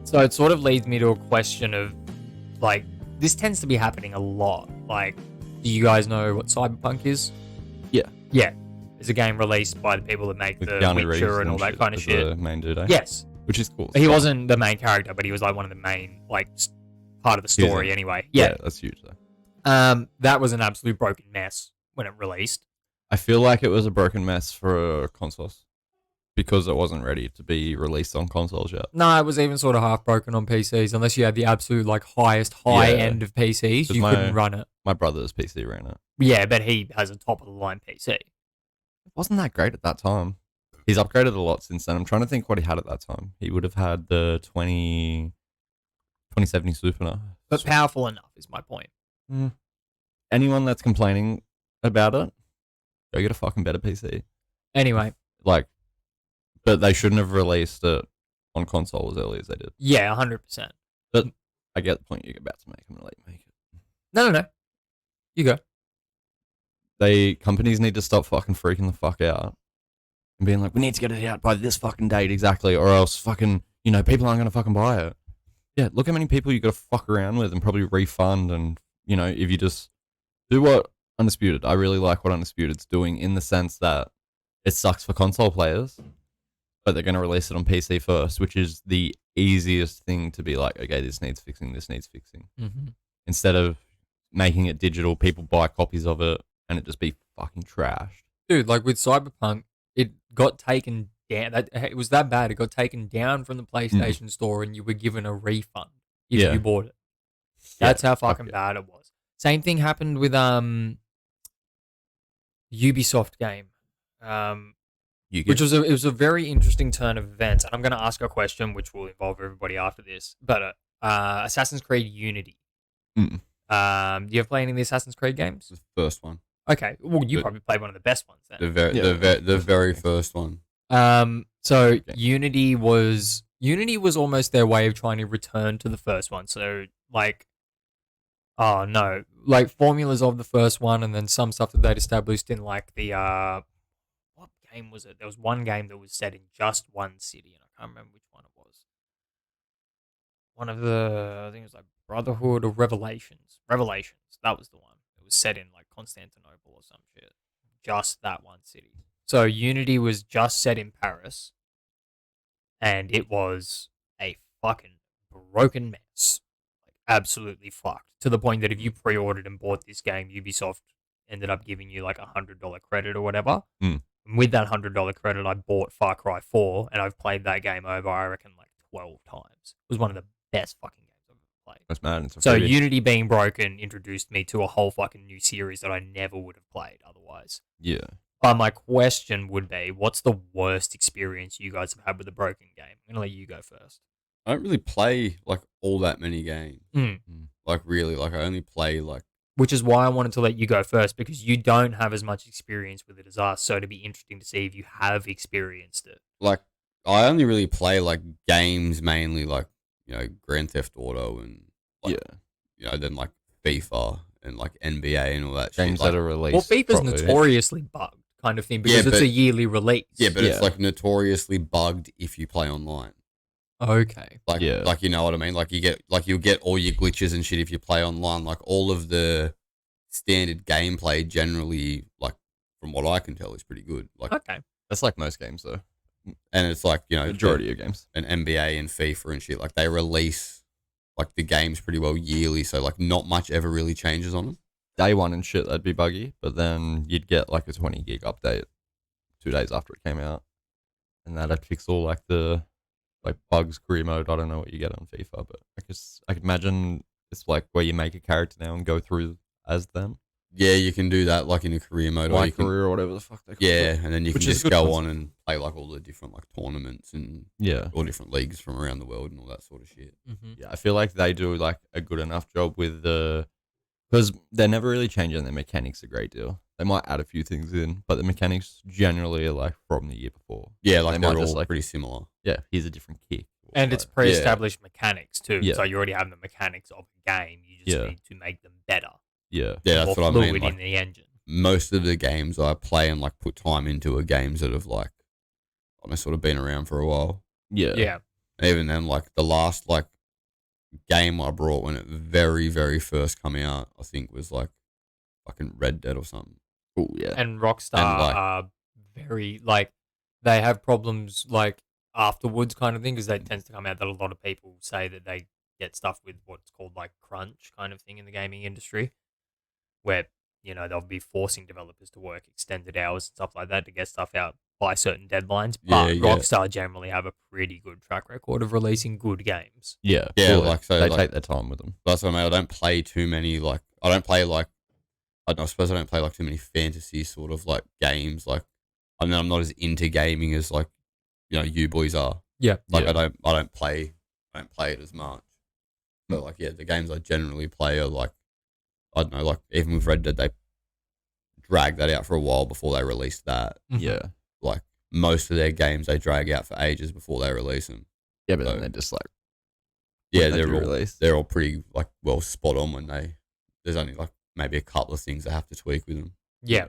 So it sort of leads me to a question of, like, this tends to be happening a lot. Like, do you guys know what Cyberpunk is? Yeah. Yeah. It's a game released by the people that make With The Keanu Reeves Witcher and all that kind of as shit. the main dude, eh? Yes. Which is cool. He wasn't the main character, but he was like one of the main, like, part of the story anyway. Yeah. That's huge though. That was an absolute broken mess when it released. I feel like it was a broken mess for consoles because it wasn't ready to be released on consoles yet. No, it was even sort of half broken on PCs. Unless you had the absolute like highest high end of PCs, you couldn't run it. My brother's PC ran it. Yeah, but he has a top of the line PC. It wasn't that great at that time. He's upgraded a lot since then. I'm trying to think what he had at that time. He would have had the 2070 Super now. But powerful enough is my point. Anyone that's complaining about it, go get a fucking better PC. Anyway. Like, but they shouldn't have released it on console as early as they did. Yeah, 100%. But I get the point you're about to make. I'm going to let you make it. No. You go. Companies need to stop fucking freaking the fuck out and being like, we need to get it out by this fucking date exactly, or else fucking, people aren't going to fucking buy it. Yeah, look how many people you got to fuck around with and probably refund. And, if you just do what Undisputed, I really like what Undisputed's doing in the sense that it sucks for console players, but they're going to release it on PC first, which is the easiest thing to be like, okay, this needs fixing. Mm-hmm. Instead of making it digital, people buy copies of it and it just be fucking trashed. Dude, like with Cyberpunk, it got taken down. It was that bad. It got taken down from the PlayStation store and you were given a refund if you bought it. That's how fucking bad it was. Same thing happened with Ubisoft game. Which was it was a very interesting turn of events, and I'm going to ask a question which will involve everybody after this. But Assassin's Creed Unity. Do you ever play any of the Assassin's Creed games? The first one. Okay, well, you probably played one of the best ones then. The very first one. So Unity was almost their way of trying to return to the first one. So like, oh no, like formulas of the first one, and then some stuff that they'd established in like the what game was it? There was one game that was set in just one city, and I can't remember which one it was. One of the, I think it was like Brotherhood or Revelations. Revelations, that was the one. It was set in like Constantinople or some shit. Just that one city. So Unity was just set in Paris, and it was a fucking broken mess. Like absolutely fucked. To the point that if you pre-ordered and bought this game, Ubisoft ended up giving you like $100 credit or whatever. And with that $100 credit, I bought Far Cry 4, and I've played that game over, I reckon, like 12 times. It was one of the best fucking games I've ever played. That's mad. So Unity being broken introduced me to a whole fucking new series that I never would have played otherwise. Yeah. But my question would be, what's the worst experience you guys have had with a broken game? I'm going to let you go first. I don't really play like all that many games. Like really, like I only play like. Which is why I wanted to let you go first, because you don't have as much experience with it as us. So it'd be interesting to see if you have experienced it. Like I only really play like games mainly, like Grand Theft Auto and like, then like FIFA and like NBA and all that games shit. that are released. Well, FIFA's notoriously bugged kind of thing because it's a yearly release. Yeah, but it's like notoriously bugged if you play online. Okay. Like you know what I mean? Like you'll get all your glitches and shit if you play online. Like all of the standard gameplay generally, like from what I can tell, is pretty good. Like okay. That's like most games though. And it's like, majority of games. And NBA and FIFA and shit, like they release like the games pretty well yearly, so like not much ever really changes on them. Day one and shit, that'd be buggy, but then you'd get like a 20 gig update 2 days after it came out, and that'd fix all like the bugs, career mode. I don't know what you get on FIFA, but I could imagine it's like where you make a character now and go through as them. Yeah, you can do that like in a career mode. My career or whatever the fuck they call it. And then you can just go on and play like all the different like tournaments and all different leagues from around the world and all that sort of shit. Mm-hmm. Yeah, I feel like they do like a good enough job with because they're never really changing their mechanics a great deal. They might add a few things in, but the mechanics generally are like from the year before. Yeah, like they're all pretty similar. Yeah, here's a different kick. And it's pre-established mechanics too. Yeah. So you already have the mechanics of the game. You just need to make them better. Yeah, that's what I mean. Like, in the engine. Most of the games I play and like put time into are games that have like almost sort of been around for a while. Yeah. Even then, like the last like game I brought when it very very first come out, I think was like fucking Red Dead or something. Oh yeah. And Rockstar And, like- are very like they have problems like afterwards kind of thing because it tends to come out that a lot of people say that they get stuff with what's called like crunch kind of thing in the gaming industry, where they'll be forcing developers to work extended hours and stuff like that to get stuff out by certain deadlines. Yeah, But yeah. Rockstar generally have a pretty good track record of releasing good games. Yeah. Yeah, fully. like, so, they like- take their time with them. That's what I mean. I don't play too many like I don't play like I don't know, I suppose I don't play like too many fantasy sort of like games. Like I mean, I'm not as into gaming as like you boys are. Yeah. Like Yeah. I don't play it as much. But like the games I generally play are like I don't know, like even with Red Dead they drag that out for a while before they release that. Mhm. Yeah. Like most of their games they drag out for ages before they release them. Yeah, but So- then they're just like Yeah, when they they're do all release. they're all pretty like well spot on when there's only like maybe a couple of things they have to tweak with them. Yeah.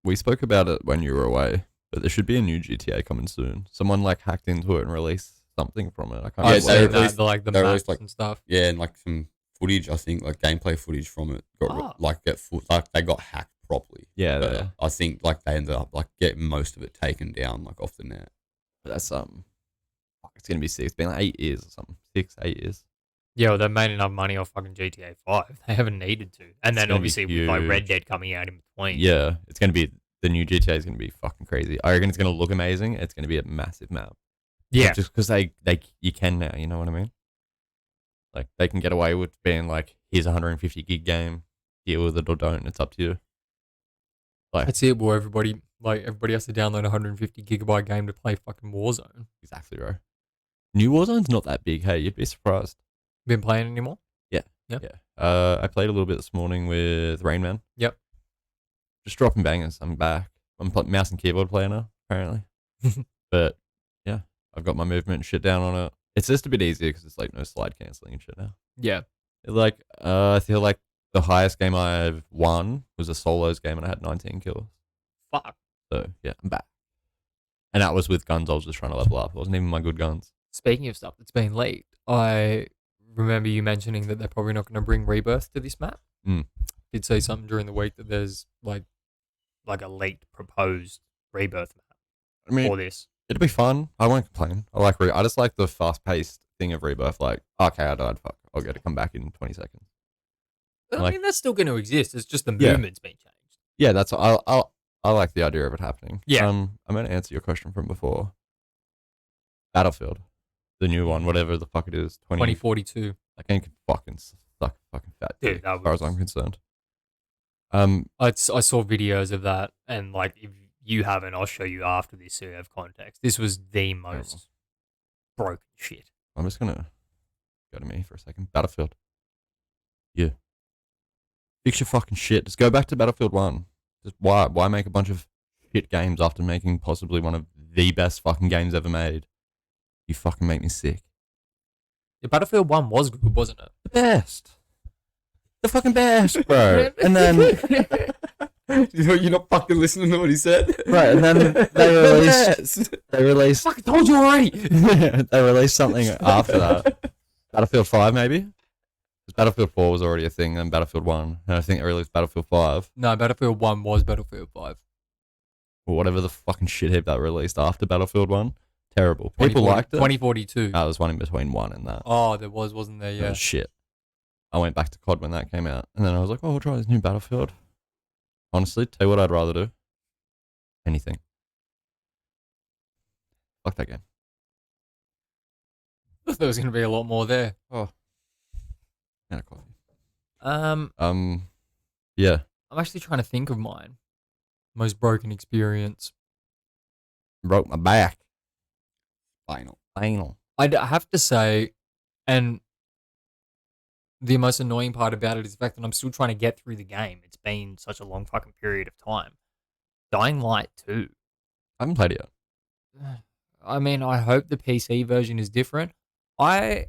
We spoke about it when you were away, but there should be a new GTA coming soon. Someone like hacked into it and released something from it. I can't I've Yeah, remember. seen they what it that, released- the, like the they maps released, like- and stuff. Yeah, and like some footage, I think, like gameplay footage from it got Oh. like they got hacked properly. Yeah, But yeah. I think like they ended up like getting most of it taken down like off the net. But that's fuck, it's gonna be 6. It's been like 8 years or something. 6, 8 years. Yeah, well, they've made enough money off fucking GTA 5. They haven't needed to. And then gonna be obviously with like Red huge. Dead coming out in between. Yeah, it's gonna be the new GTA is gonna be fucking crazy. I reckon it's gonna look amazing. It's gonna be a massive map. Yeah. Just because they you can now, you know what I mean? Like they can get away with being like, here's a 150 gig game, deal with it or don't. It's up to you. Like That's it, boy. Everybody has to download a 150 gigabyte game to play fucking Warzone. exactly, bro. New Warzone's not that big. Hey, you'd be surprised. Been playing anymore? Yeah. I played a little bit this morning with Rain Man. Yep. Just dropping bangers. I'm back. I'm mouse and keyboard player now, apparently. But yeah, I've got my movement and shit down on it. It's just a bit easier because it's like no slide canceling and shit now. Yeah. Like, I feel like the highest game I've won was a solos game and I had 19 kills. Fuck. So yeah, I'm back. And that was with guns I was just trying to level up. It wasn't even my good guns. Speaking of stuff that's been leaked, I remember you mentioning that they're probably not going to bring Rebirth to this map. Mm. Did say something during the week that there's like a leaked proposed Rebirth map I mean, for this. it'll be fun. I won't complain. I just like the fast-paced thing of Rebirth. Like, okay, I died. Fuck, I'll get to come back in 20 seconds. But, like- I mean, that's still going to exist. It's just the Yeah. movement's been changed. Yeah, that's I like the idea of it happening. Yeah. I'm going to answer your question from before. Battlefield, the new one, whatever the fuck it is, 2042. That game can fucking suck fucking fat Dude, dick, that as far as was- I'm concerned. I saw videos of that, and like if you haven't, I'll show you after this so you have context. This was the most broken shit. I'm just gonna go to me for a second. Battlefield. Yeah. Fix your fucking shit. Just go back to Battlefield 1. Just why make a bunch of shit games after making possibly one of the best fucking games ever made? You fucking make me sick. The Battlefield 1 was good, wasn't it? The best. The fucking best, bro. And then You're not fucking listening to what he said. right, and then they released Fucking told you already. they released something after that. Battlefield 5 maybe? 'Cause Battlefield 4 was already a thing, and Battlefield 1. And I think they released Battlefield 5. No, Battlefield 1 was Battlefield 5. Or whatever the fucking shithead that released after Battlefield 1. Terrible. People liked it. 2042. There was one in between 1 and that. Oh, there was, wasn't there? It Yeah. was shit. I went back to COD when that came out. And then I was like, oh, I'll try this new Battlefield. Honestly, tell you what I'd rather do. Anything. Fuck that game. There was going to be a lot more there. And a coffee. Yeah. I'm actually trying to think of mine. Most broken experience. Broke my back. Final. Anal. I have to say, and the most annoying part about it is the fact that I'm still trying to get through the game. It's been such a long fucking period of time. Dying Light 2. I haven't played it yet. I mean, I hope the PC version is different. When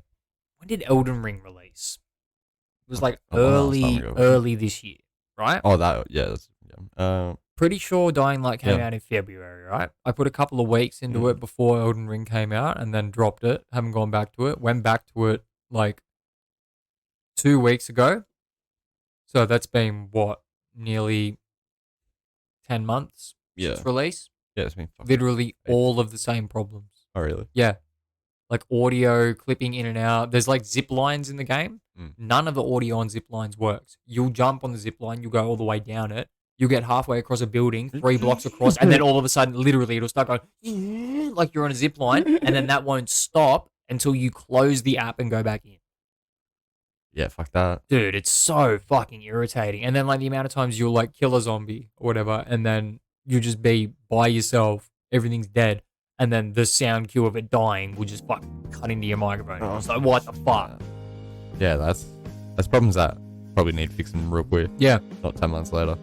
did Elden Ring release? It was like A long ass time ago. early this year, right? Oh, that, yeah. That's, yeah. pretty sure Dying Light came Yeah. out in February, right? I put a couple of weeks into it before Elden Ring came out and then dropped it. Haven't gone back to it. Went back to it like 2 weeks ago. So that's been what? Nearly 10 months Yeah. since release. Yeah, it's been fucking. Literally all of the same problems. Oh, really? Yeah. Like audio clipping in and out. There's like zip lines in the game. None of the audio on zip lines works. You'll jump on the zip line, you go all the way down it, you get halfway across a building, 3 blocks across, and then all of a sudden, literally, it'll start going like you're on a zip line, and then that won't stop until you close the app and go back in. Yeah, fuck that. Dude, it's so fucking irritating. And then like the amount of times you'll like kill a zombie or whatever, and then you just be by yourself, everything's dead, and then the sound cue of it dying will just fucking cut into your microphone. I was like, what the fuck? Yeah, that's problems that probably need fixing real quick. Yeah. Not 10 months later.